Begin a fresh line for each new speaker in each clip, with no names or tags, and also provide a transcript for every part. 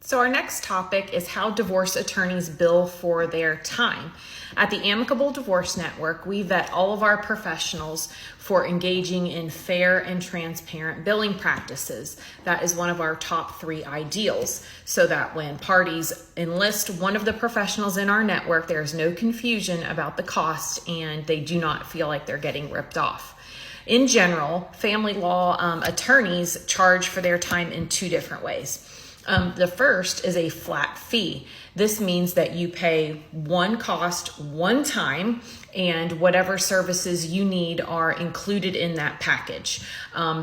So our next topic is how divorce attorneys bill for their time. At the Amicable Divorce Network, we vet all of our professionals for engaging in fair and transparent billing practices. That is one of our top 3 ideals, so that when parties enlist one of the professionals in our network, there's no confusion about the cost and they do not feel like they're getting ripped off. In general, family law attorneys charge for their time in 2 different ways. The first is a flat fee. This means that you pay one cost one time, and whatever services you need are included in that package.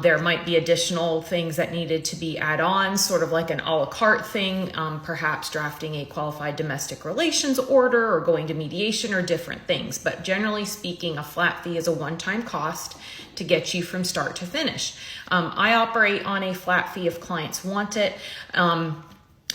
There might be additional things that needed to be add-on, sort of like an a la carte thing, perhaps drafting a qualified domestic relations order or going to mediation or different things. But generally speaking, a flat fee is a one-time cost to get you from start to finish. I operate on a flat fee if clients want it.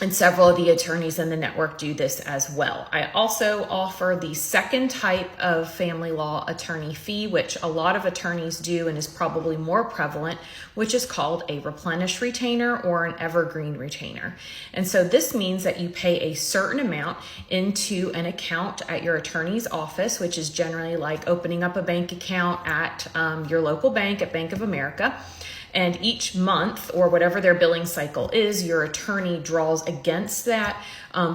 And several of the attorneys in the network do this as well. I also offer the second type of family law attorney fee, which a lot of attorneys do and is probably more prevalent, which is called a replenish retainer or an evergreen retainer. And so this means that you pay a certain amount into an account at your attorney's office, which is generally like opening up a bank account at your local bank, at Bank of America. And each month, or whatever their billing cycle is, your attorney draws against that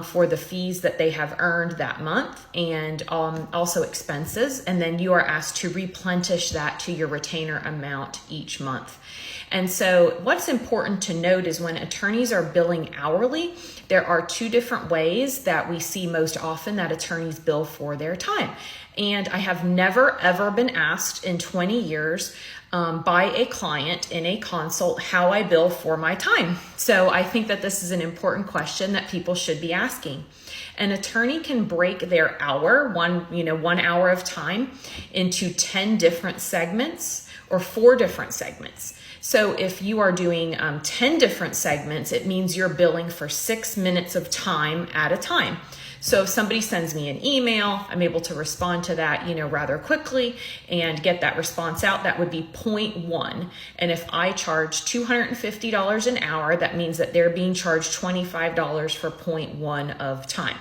for the fees that they have earned that month, and also expenses. And then you are asked to replenish that to your retainer amount each month. And so what's important to note is when attorneys are billing hourly, there are 2 different ways that we see most often that attorneys bill for their time. And I have never, ever been asked in 20 years by a client in a consult how I bill for my time. So I think that this is an important question that people should be asking. An attorney can break their hour, 1 hour of time, into 10 different segments or 4 different segments. So if you are doing 10 different segments, it means you're billing for 6 minutes of time at a time. So if somebody sends me an email, I'm able to respond to that, rather quickly and get that response out. That would be 0.1. And if I charge $250 an hour, that means that they're being charged $25 for 0.1 of time.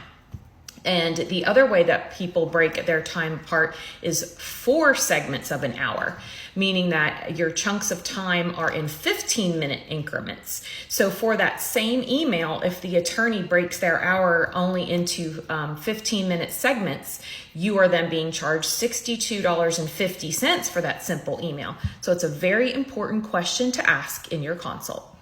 And the other way that people break their time apart is 4 segments of an hour, meaning that your chunks of time are in 15-minute increments. So for that same email, if the attorney breaks their hour only into 15-minute segments, you are then being charged $62.50 for that simple email. So it's a very important question to ask in your consult.